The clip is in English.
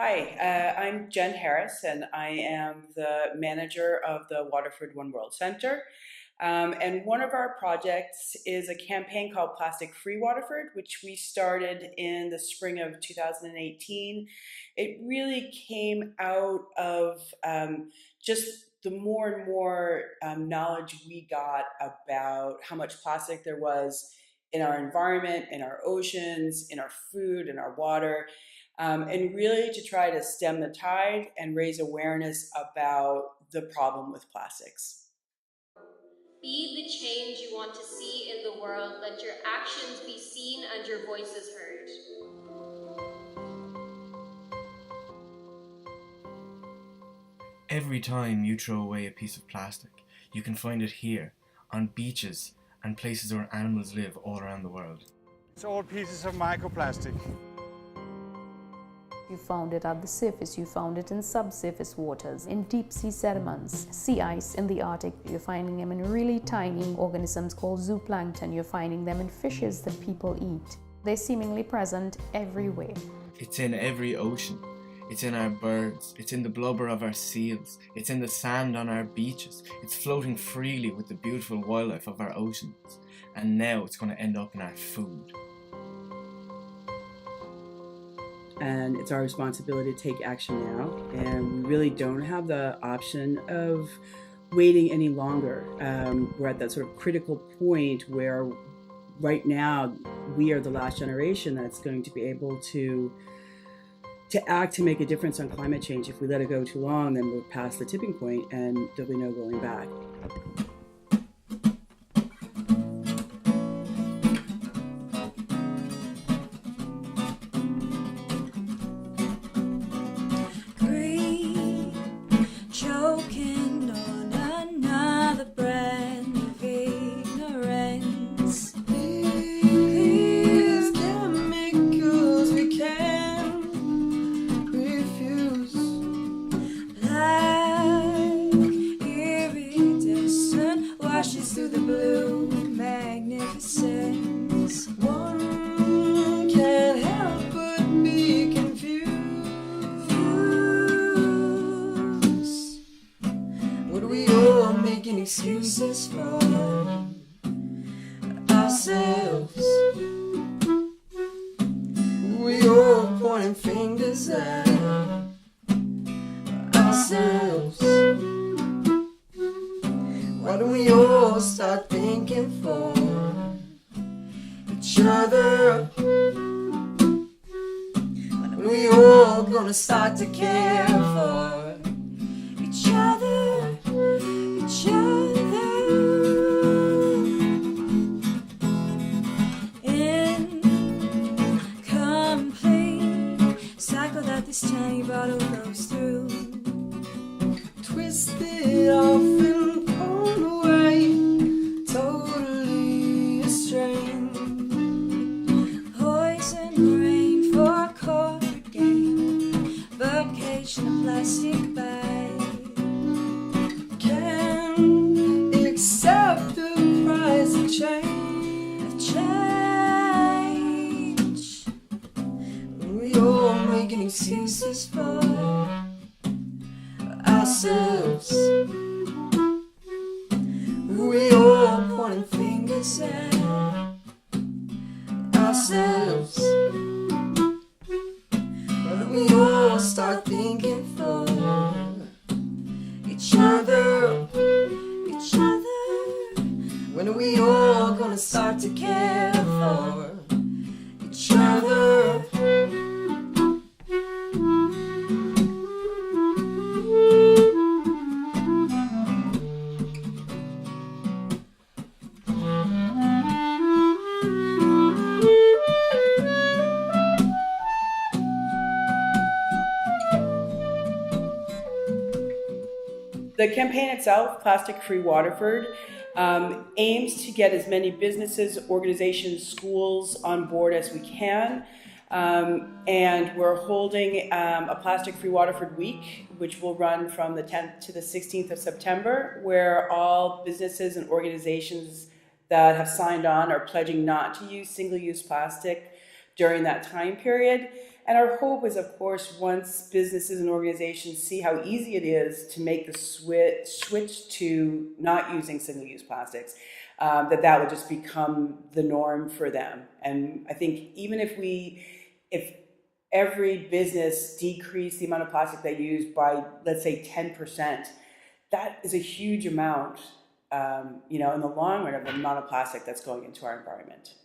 Hi, I'm Jen Harris, and I am the manager of the Waterford One World Center. And one of our projects is a campaign called Plastic Free Waterford, which we started in the spring of 2018. It really came out of just the more and more knowledge we got about how much plastic there was in our environment, in our oceans, in our food, in our water, and really to try to stem the tide and raise awareness about the problem with plastics. Be the change you want to see in the world. Let your actions be seen and your voices heard. Every time you throw away a piece of plastic, you can find it here, on beaches and places where animals live all around the world. It's all pieces of microplastic. You found it at the surface, you found it in subsurface waters, in deep sea sediments, sea ice in the Arctic. You're finding them in really tiny organisms called zooplankton. You're finding them in fishes that people eat. They're seemingly present everywhere. It's in every ocean. It's in our birds. It's in the blubber of our seals. It's in the sand on our beaches. It's floating freely with the beautiful wildlife of our oceans. And now it's going to end up in our food. And it's our responsibility to take action now. And we really don't have the option of waiting any longer. We're at that sort of critical point where right now we are the last generation that's going to be able to act to make a difference on climate change. If we let it go too long, then we're past the tipping point and there'll be no going back. Choking on another brand of ignorance. These chemicals we can refuse, like iridescent washes through the blue magnificence. One can't help but be confused. What are we all making excuses for ourselves? We all pointing fingers at ourselves. Why don't we all start thinking for each other? When are we all gonna start to care for each other, each other? Incomplete cycle that this tiny bottle goes through. Twisted off and pulled away, totally estranged. Poison rain for corporate gain, vocation of plastic bag. Can accept the price of change. We all making excuses for ourselves. We all pointing fingers at ourselves. Why don't we all start thinking for each other, each other? When are we all gonna start to care for each other? The campaign itself, Plastic Free Waterford, aims to get as many businesses, organizations, schools on board as we can. And we're holding a Plastic Free Waterford Week, which will run from the 10th to the 16th of September, where all businesses and organizations that have signed on are pledging not to use single-use plastic during that time period. And our hope is, of course, once businesses and organizations see how easy it is to make the switch to not using single-use plastics, that will just become the norm for them. And I think even if every business decreased the amount of plastic they use by, let's say, 10%, that is a huge amount, in the long run, of the amount of plastic that's going into our environment.